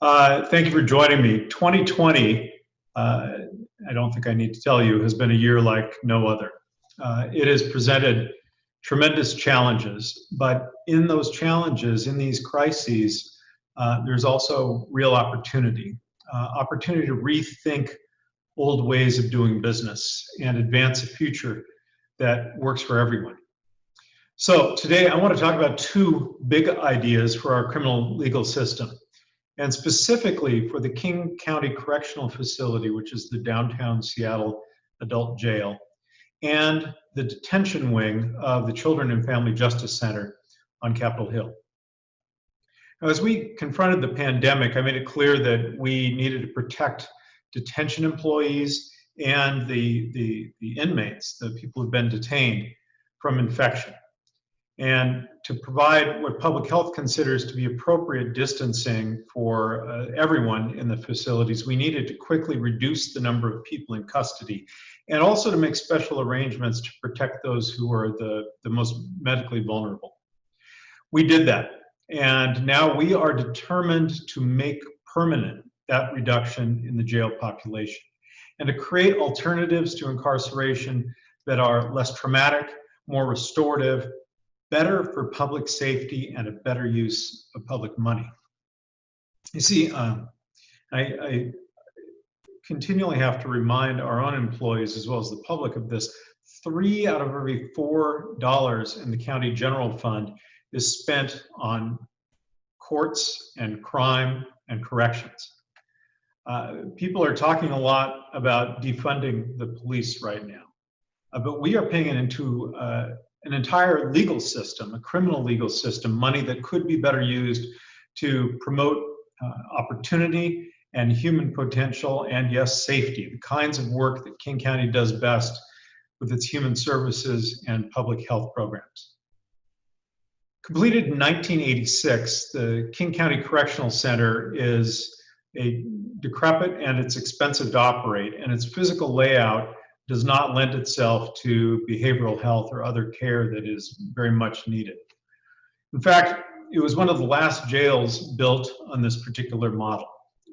Thank you for joining me. 2020, I don't think I need to tell you, has been a year like no other. It has presented tremendous challenges, but in those challenges, in these crises, there's also real opportunity. Opportunity to rethink old ways of doing business and advance a future that works for everyone. So today I want to talk about two big ideas for our criminal legal system, and specifically for the King County Correctional Facility, which is the downtown Seattle adult jail, and the detention wing of the Children and Family Justice Center on Capitol Hill. Now, as we confronted the pandemic, I made it clear that we needed to protect detention employees and the inmates, the people who've been detained, from infection, and to provide what public health considers to be appropriate distancing for everyone in the facilities. We needed to quickly reduce the number of people in custody, and also to make special arrangements to protect those who are the most medically vulnerable. We did that, and now we are determined to make permanent that reduction in the jail population, and to create alternatives to incarceration that are less traumatic, more restorative, better for public safety, and a better use of public money. You see, I continually have to remind our own employees as well as the public of this. 3 out of every $4 in the county general fund is spent on courts and crime and corrections. People are talking a lot about defunding the police right now, but we are paying into an entire legal system, a criminal legal system, money that could be better used to promote opportunity and human potential and, yes, safety, the kinds of work that King County does best with its human services and public health programs. Completed in 1986, the King County Correctional Center is a decrepit and it's expensive to operate, and its physical layout does not lend itself to behavioral health or other care that is very much needed. In fact, it was one of the last jails built on this particular model,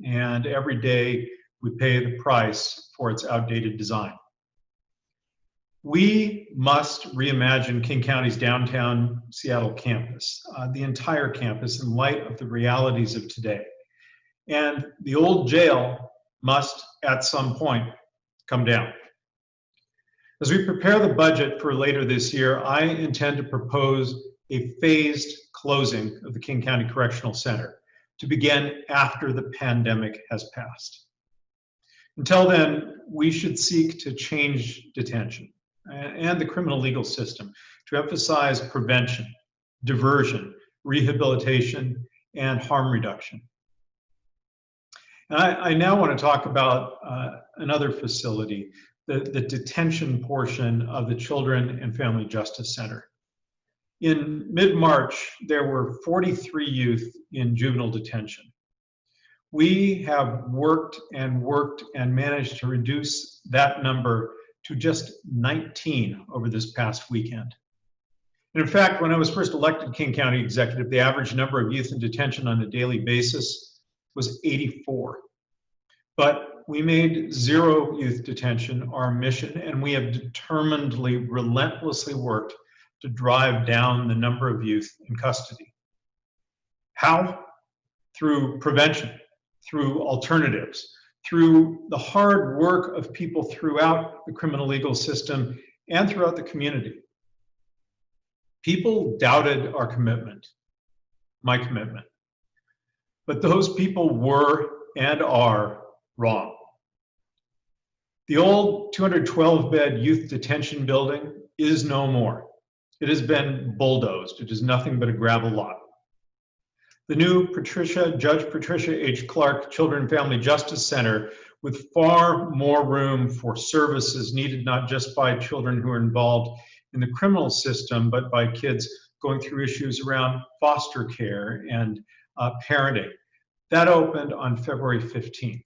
and every day we pay the price for its outdated design. We must reimagine King County's downtown Seattle campus, the entire campus, in light of the realities of today. And the old jail must, at some point, come down. As we prepare the budget for later this year, I intend to propose a phased closing of the King County Correctional Center to begin after the pandemic has passed. Until then, we should seek to change detention and the criminal legal system to emphasize prevention, diversion, rehabilitation, and harm reduction. And I now want to talk about another facility, the detention portion of the Children and Family Justice Center. In mid-March, there were 43 youth in juvenile detention. We have worked and managed to reduce that number to just 19 over this past weekend. And in fact, when I was first elected King County Executive, the average number of youth in detention on a daily basis was 84. But we made zero youth detention our mission, and we have determinedly, relentlessly worked to drive down the number of youth in custody. How? Through prevention, through alternatives, through the hard work of people throughout the criminal legal system and throughout the community. People doubted our commitment, my commitment, but those people were and are wrong. The old 212-bed youth detention building is no more. It has been bulldozed. It is nothing but a gravel lot. The new Judge Patricia H. Clark Children and Family Justice Center, with far more room for services needed not just by children who are involved in the criminal system, but by kids going through issues around foster care and parenting. That opened on February 15th.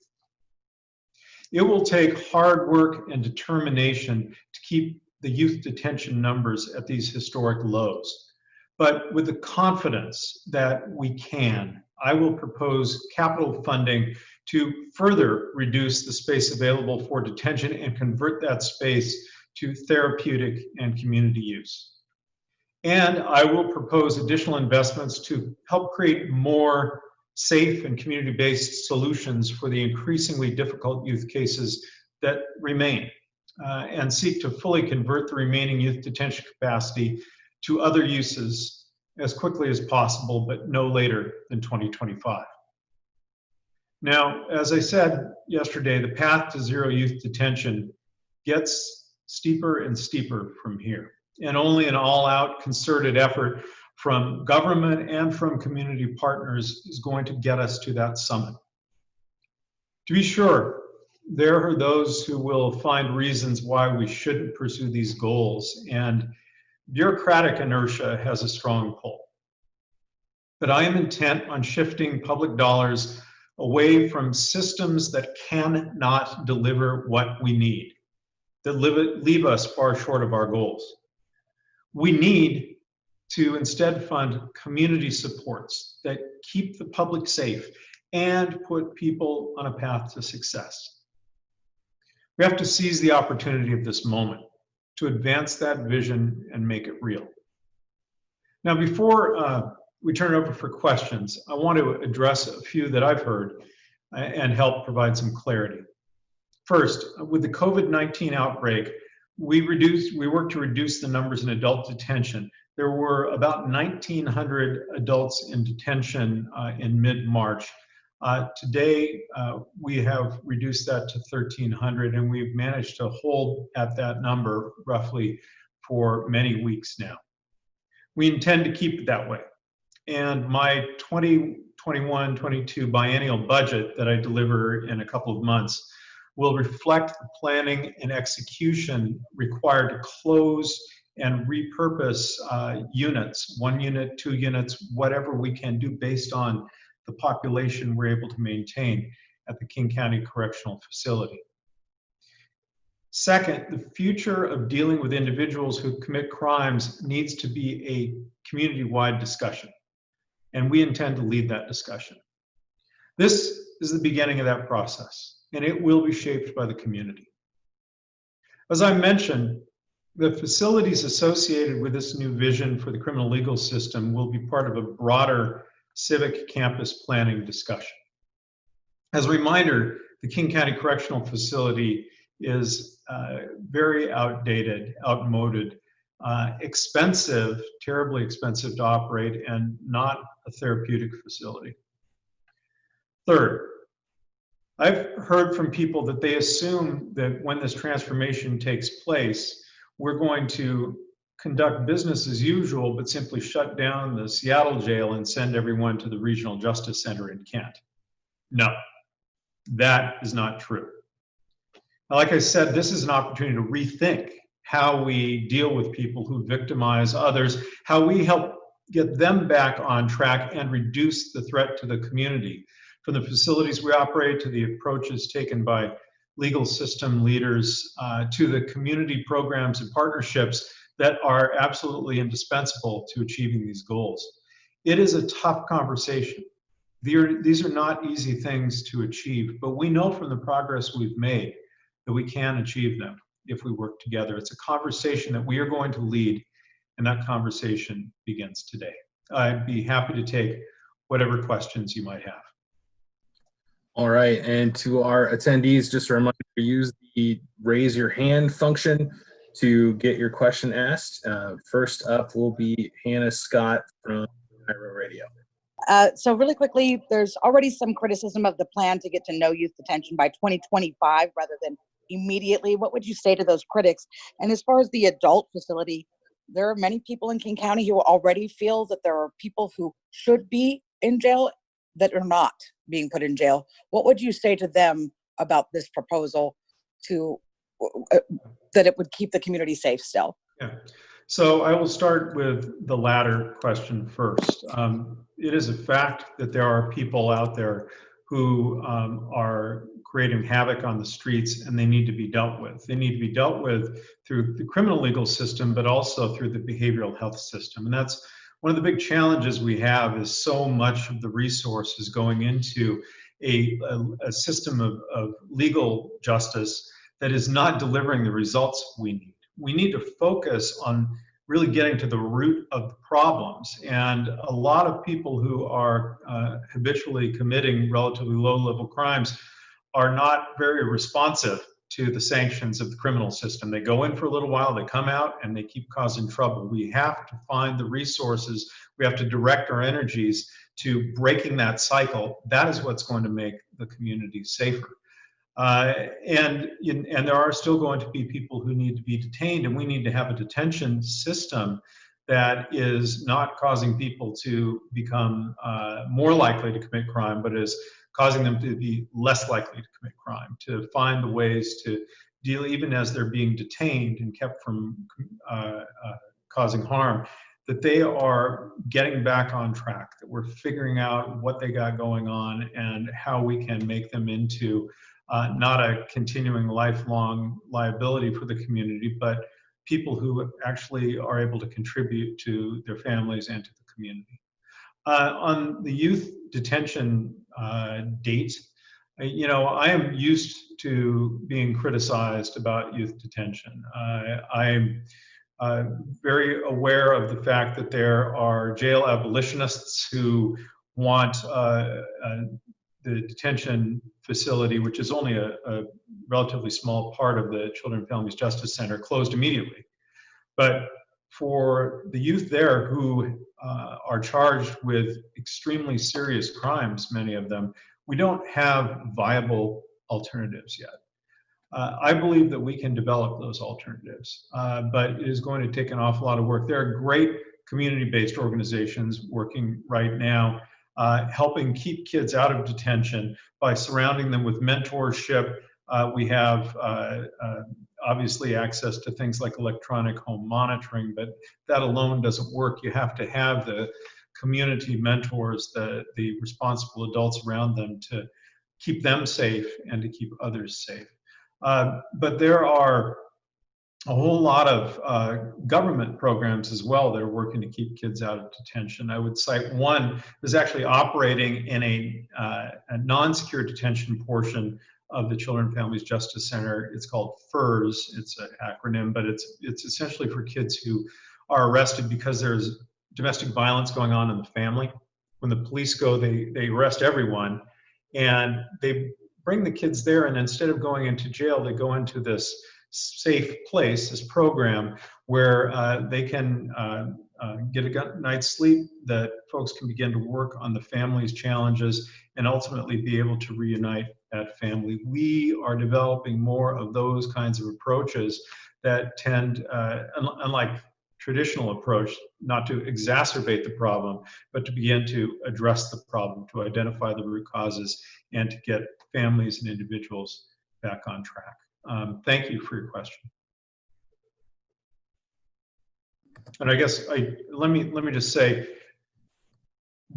It will take hard work and determination to keep the youth detention numbers at these historic lows. But with the confidence that we can, I will propose capital funding to further reduce the space available for detention and convert that space to therapeutic and community use. And I will propose additional investments to help create more safe and community-based solutions for the increasingly difficult youth cases that remain, and seek to fully convert the remaining youth detention capacity to other uses as quickly as possible, but no later than 2025. Now, as I said yesterday, the path to zero youth detention gets steeper and steeper from here, and only an all-out concerted effort from government and from community partners is going to get us to that summit. To be sure, there are those who will find reasons why we shouldn't pursue these goals, and bureaucratic inertia has a strong pull. But I am intent on shifting public dollars away from systems that cannot deliver what we need, that leave us far short of our goals. We need to instead fund community supports that keep the public safe and put people on a path to success. We have to seize the opportunity of this moment to advance that vision and make it real. Now, before we turn it over for questions, I want to address a few that I've heard and help provide some clarity. First, with the COVID-19 outbreak, we worked to reduce the numbers in adult detention. There were about 1,900 adults in detention in mid-March. Today, we have reduced that to 1,300, and we've managed to hold at that number roughly for many weeks now. We intend to keep it that way. And my 2021-22 biennial budget that I deliver in a couple of months will reflect the planning and execution required to close and repurpose units, 1 unit, 2 units, whatever we can do based on the population we're able to maintain at the King County Correctional Facility. Second, the future of dealing with individuals who commit crimes needs to be a community-wide discussion, and we intend to lead that discussion. This is the beginning of that process, and it will be shaped by the community. As I mentioned, the facilities associated with this new vision for the criminal legal system will be part of a broader civic campus planning discussion. As a reminder, the King County Correctional Facility is very outdated, outmoded, expensive, terribly expensive to operate, and not a therapeutic facility. Third, I've heard from people that they assume that when this transformation takes place, we're going to conduct business as usual, but simply shut down the Seattle jail and send everyone to the Regional Justice Center in Kent. No, that is not true. Now, like I said, this is an opportunity to rethink how we deal with people who victimize others, how we help get them back on track and reduce the threat to the community. From the facilities we operate to the approaches taken by legal system leaders to the community programs and partnerships that are absolutely indispensable to achieving these goals. It is a tough conversation. These are not easy things to achieve, but we know from the progress we've made that we can achieve them if we work together. It's a conversation that we are going to lead, and that conversation begins today. I'd be happy to take whatever questions you might have. All right, and to our attendees, just a reminder, use the raise your hand function to get your question asked. First up will be Hannah Scott from Iowa Radio. So really quickly, there's already some criticism of the plan to get to no youth detention by 2025 rather than immediately. What would you say to those critics? And as far as the adult facility, there are many people in King County who already feel that there are people who should be in jail that are not being put in jail. What would you say to them about this proposal to that it would keep the community safe still? Yeah. So I will start with the latter question first. It is a fact that there are people out there who are creating havoc on the streets, and they need to be dealt with. They need to be dealt with through the criminal legal system, but also through the behavioral health system. And that's one of the big challenges we have is so much of the resources going into a system of legal justice that is not delivering the results we need. We need to focus on really getting to the root of the problems. And a lot of people who are habitually committing relatively low-level crimes are not very responsive to the sanctions of the criminal system. They go in for a little while, they come out, and they keep causing trouble. We have to find the resources. We have to direct our energies to breaking that cycle. That is what's going to make the community safer. And there are still going to be people who need to be detained, and we need to have a detention system that is not causing people to become more likely to commit crime, but is causing them to be less likely to commit crime, to find the ways to deal, even as they're being detained and kept from causing harm, that they are getting back on track, that we're figuring out what they got going on and how we can make them into not a continuing lifelong liability for the community, but people who actually are able to contribute to their families and to the community. On the youth detention date, I am used to being criticized about youth detention. I'm very aware of the fact that there are jail abolitionists who want the detention facility, which is only a relatively small part of the Children and Families Justice Center, closed immediately. But for the youth there who are charged with extremely serious crimes, many of them, we don't have viable alternatives yet. I believe that we can develop those alternatives, but it is going to take an awful lot of work. There are great community-based organizations working right now helping keep kids out of detention by surrounding them with mentorship. We have obviously access to things like electronic home monitoring, but that alone doesn't work. You have to have the community mentors, the responsible adults around them to keep them safe and to keep others safe. But there are a whole lot of government programs as well that are working to keep kids out of detention. I would cite one that's actually operating in a non-secure detention portion of the Children and Families Justice Center. It's called FERS. It's an acronym, but it's essentially for kids who are arrested because there's domestic violence going on in the family. When the police go, they arrest everyone, and they bring the kids there, and instead of going into jail, they go into this safe place, this program where they can get a good night's sleep, that folks can begin to work on the family's challenges and ultimately be able to reunite that family. We are developing more of those kinds of approaches that tend, unlike traditional approach, not to exacerbate the problem, but to begin to address the problem, to identify the root causes, and to get families and individuals back on track. Thank you for your question. And I guess let me just say,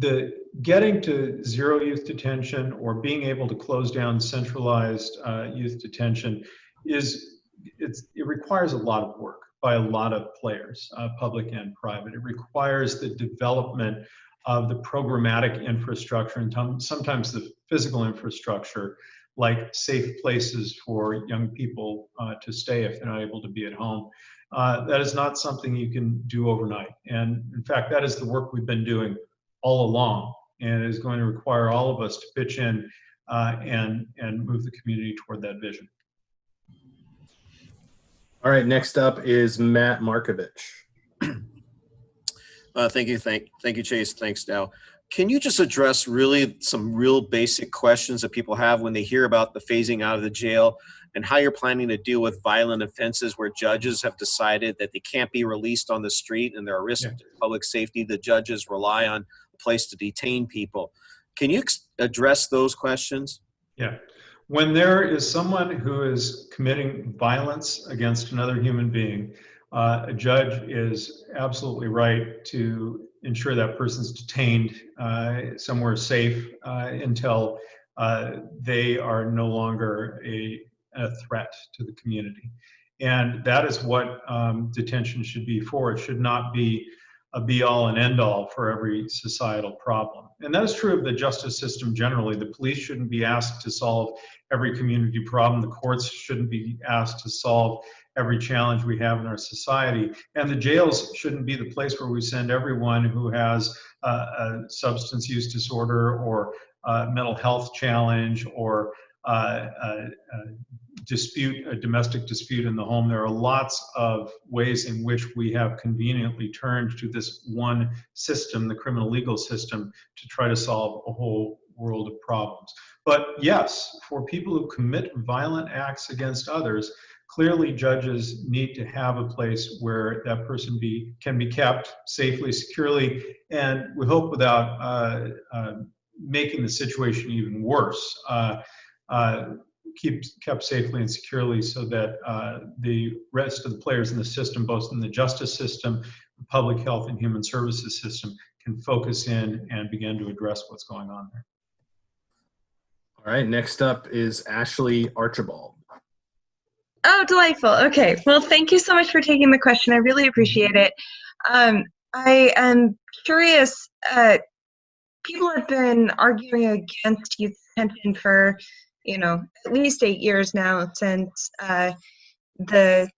the getting to zero youth detention or being able to close down centralized youth detention it requires a lot of work by a lot of players, public and private. It requires the development of the programmatic infrastructure and sometimes the physical infrastructure, like safe places for young people to stay if they're not able to be at home. That is not something you can do overnight. And in fact, that is the work we've been doing all along, and is going to require all of us to pitch in and move the community toward that vision. All right, next up is Matt Markovich. Thank you, Chase. Thanks, Dow. Can you just address really some real basic questions that people have when they hear about the phasing out of the jail, and how you're planning to deal with violent offenses where judges have decided that they can't be released on the street and they're a risk to public safety? The judges rely on a place to detain people. Can you address those questions? Yeah. When there is someone who is committing violence against another human being, a judge is absolutely right to ensure that person's detained somewhere safe until they are no longer a threat to the community. And that is what detention should be for. It should not be a be-all and end-all for every societal problem. And that is true of the justice system generally. The police shouldn't be asked to solve every community problem. The courts shouldn't be asked to solve every challenge we have in our society. And the jails shouldn't be the place where we send everyone who has a substance use disorder or a mental health challenge or a domestic dispute in the home. There are lots of ways in which we have conveniently turned to this one system, the criminal legal system, to try to solve a whole world of problems. But yes, for people who commit violent acts against others, clearly judges need to have a place where that person can be kept safely, securely, and we hope without making the situation even worse. Kept safely and securely so that the rest of the players in the system, both in the justice system, the public health and human services system, can focus in and begin to address what's going on there. All right, next up is Ashley Archibald. Oh, delightful. Okay, well, thank you so much for taking the question. I really appreciate it. I am curious, people have been arguing against youth detention for at least 8 years now since the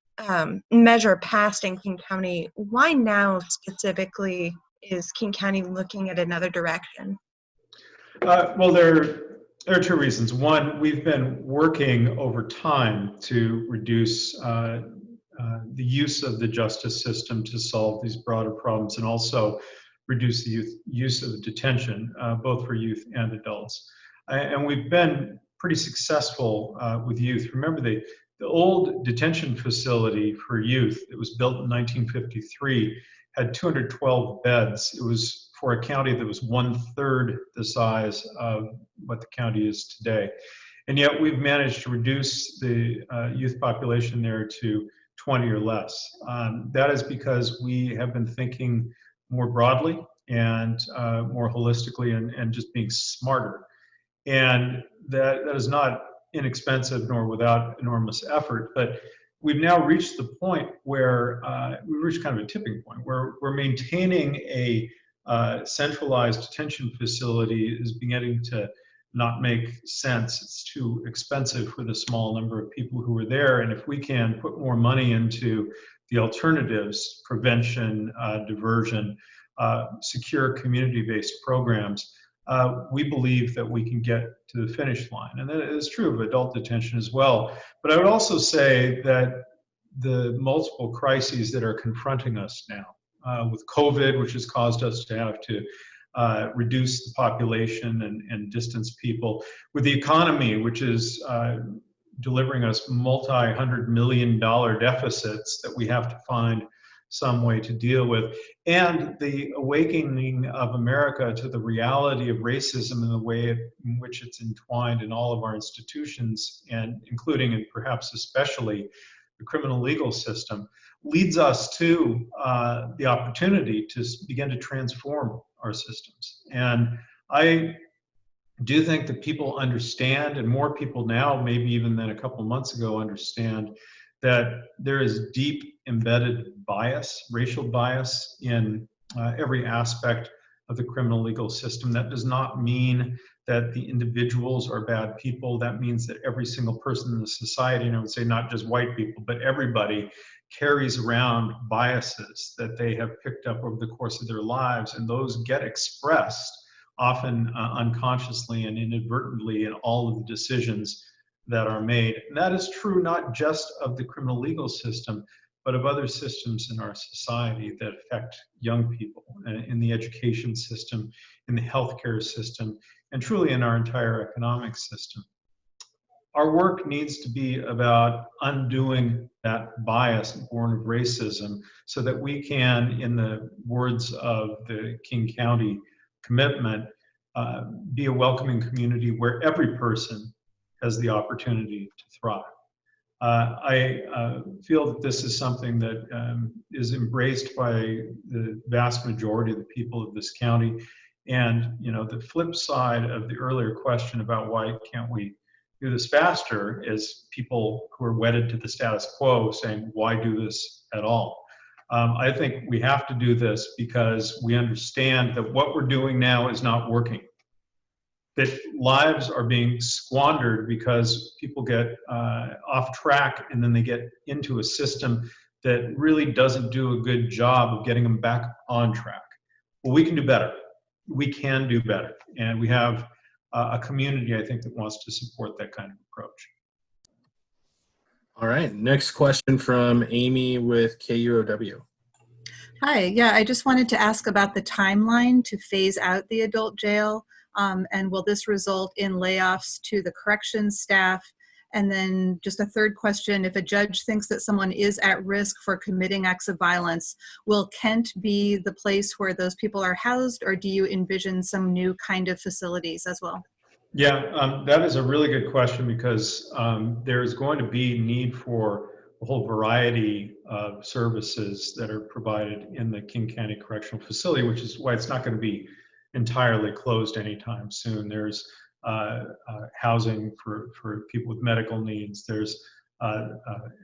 measure passed in King County. Why now specifically is King County looking at another direction? Well, there are two reasons. One, we've been working over time to reduce the use of the justice system to solve these broader problems and also reduce the use of detention, both for youth and adults. And we've been pretty successful with youth. Remember, the old detention facility for youth that was built in 1953 had 212 beds. It was for a county that was 1/3 the size of what the county is today. And yet we've managed to reduce the youth population there to 20 or less. That is because we have been thinking more broadly and more holistically and just being smarter. And that is not inexpensive nor without enormous effort, but we've now reached the point where we've reached kind of a tipping point where we're maintaining a centralized detention facility is beginning to not make sense. It's too expensive for the small number of people who are there. And if we can put more money into the alternatives, prevention, diversion, secure community-based programs, we believe that we can get to the finish line. And that is true of adult detention as well. But I would also say that the multiple crises that are confronting us now, with COVID, which has caused us to have to reduce the population and distance people, with the economy, which is delivering us multi-hundred-million-dollar deficits that we have to find some way to deal with, and the awakening of America to the reality of racism and the way in which it's entwined in all of our institutions, and including and perhaps especially the criminal legal system, leads us to the opportunity to begin to transform our systems. And I do think that people understand, and more people now, maybe even than a couple months ago, understand that there is deep embedded bias, racial bias, in every aspect of the criminal legal system. That does not mean that the individuals are bad people. That means that every single person in the society, and I would say not just white people, but everybody, carries around biases that they have picked up over the course of their lives, and those get expressed often unconsciously and inadvertently in all of the decisions that are made. And that is true not just of the criminal legal system, but of other systems in our society that affect young people, in the education system, in the healthcare system, and truly in our entire economic system. Our work needs to be about undoing that bias born of racism so that we can, in the words of the King County commitment, be a welcoming community where every person has the opportunity to thrive. I feel that this is something that is embraced by the vast majority of the people of this county. And the flip side of the earlier question about why can't we do this faster is people who are wedded to the status quo saying, why do this at all? I think we have to do this because we understand that what we're doing now is not working. That lives are being squandered because people get off track and then they get into a system that really doesn't do a good job of getting them back on track. Well, we can do better. We can do better. And we have a community, I think, that wants to support that kind of approach. All right, next question from Amy with KUOW. Hi, yeah, I just wanted to ask about the timeline to phase out the adult jail. And will this result in layoffs to the corrections staff? And then just a third question, if a judge thinks that someone is at risk for committing acts of violence, will Kent be the place where those people are housed, or do you envision some new kind of facilities as well? Yeah, that is a really good question because there's going to be need for a whole variety of services that are provided in the King County Correctional Facility, which is why it's not going to be entirely closed anytime soon. There's housing for people with medical needs. There's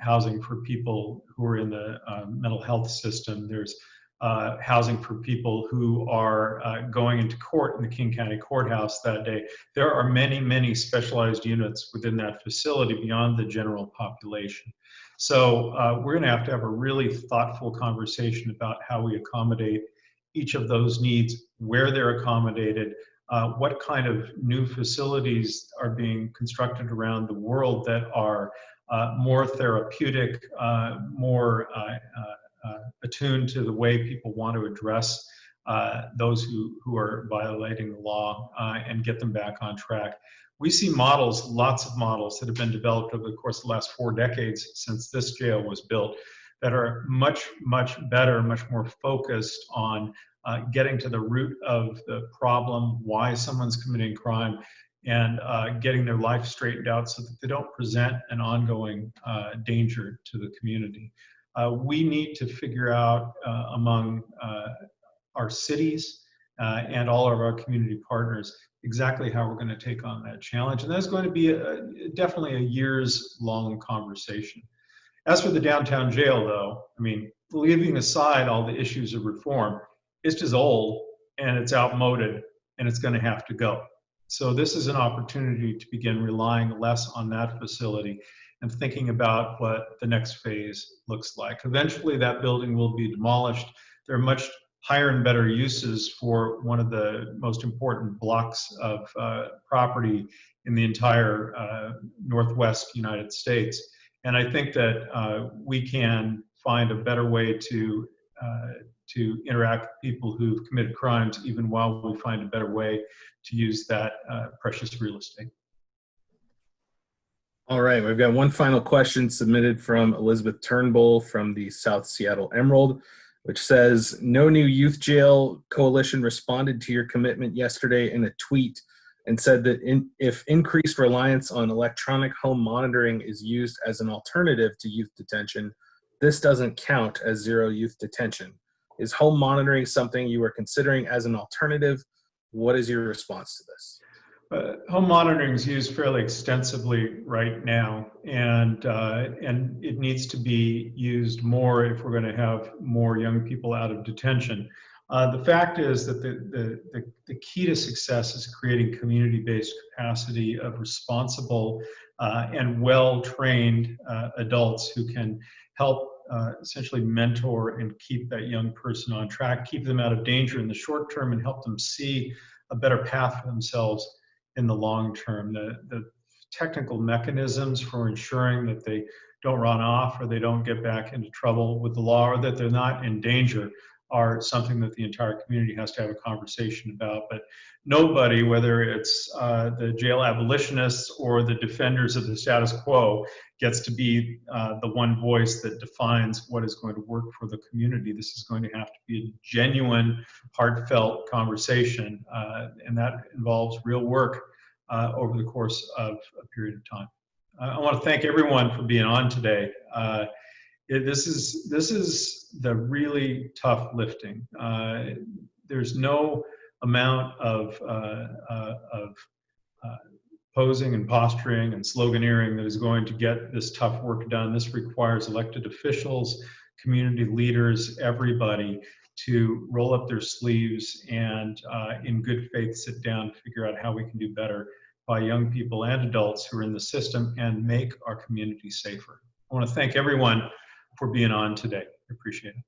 housing for people who are in the mental health system. There's housing for people who are going into court in the King County Courthouse that day. There are many, many specialized units within that facility beyond the general population. So we're going to have a really thoughtful conversation about how we accommodate each of those needs, where they're accommodated, what kind of new facilities are being constructed around the world that are more therapeutic, more attuned to the way people want to address those who are violating the law and get them back on track. We see models, lots of models that have been developed over the course of the last 4 decades since this jail was built that are much, much better, much more focused on getting to the root of the problem, why someone's committing crime, and getting their life straightened out so that they don't present an ongoing danger to the community. We need to figure out among our cities and all of our community partners exactly how we're going to take on that challenge. And that's going to be definitely a years-long conversation. As for the downtown jail, though, I mean, leaving aside all the issues of reform, it's just old and it's outmoded and it's going to have to go. So this is an opportunity to begin relying less on that facility and thinking about what the next phase looks like. Eventually that building will be demolished. There are much higher and better uses for one of the most important blocks of property in the entire Northwest United States. And I think that we can find a better way to interact with people who've committed crimes, even while we find a better way to use that precious real estate. All right, we've got one final question submitted from Elizabeth Turnbull from the South Seattle Emerald, which says, no new youth jail coalition responded to your commitment yesterday in a tweet and said that if increased reliance on electronic home monitoring is used as an alternative to youth detention, this doesn't count as zero youth detention. Is home monitoring something you are considering as an alternative? What is your response to this? Home monitoring is used fairly extensively right now, and it needs to be used more if we're going to have more young people out of detention. The fact is that the key to success is creating community-based capacity of responsible and well-trained adults who can help essentially mentor and keep that young person on track, keep them out of danger in the short term, and help them see a better path for themselves in the long term. The technical mechanisms for ensuring that they don't run off or they don't get back into trouble with the law or that they're not in danger are something that the entire community has to have a conversation about. But nobody, whether it's the jail abolitionists or the defenders of the status quo, gets to be the one voice that defines what is going to work for the community. This is going to have to be a genuine, heartfelt conversation, and that involves real work over the course of a period of time. I want to thank everyone for being on today. This is the really tough lifting. There's no amount of posing and posturing and sloganeering that is going to get this tough work done. This requires elected officials community leaders, everybody, to roll up their sleeves and in good faith sit down to figure out how we can do better by young people and adults who are in the system and make our community safer. I want to thank everyone for being on today. I appreciate it.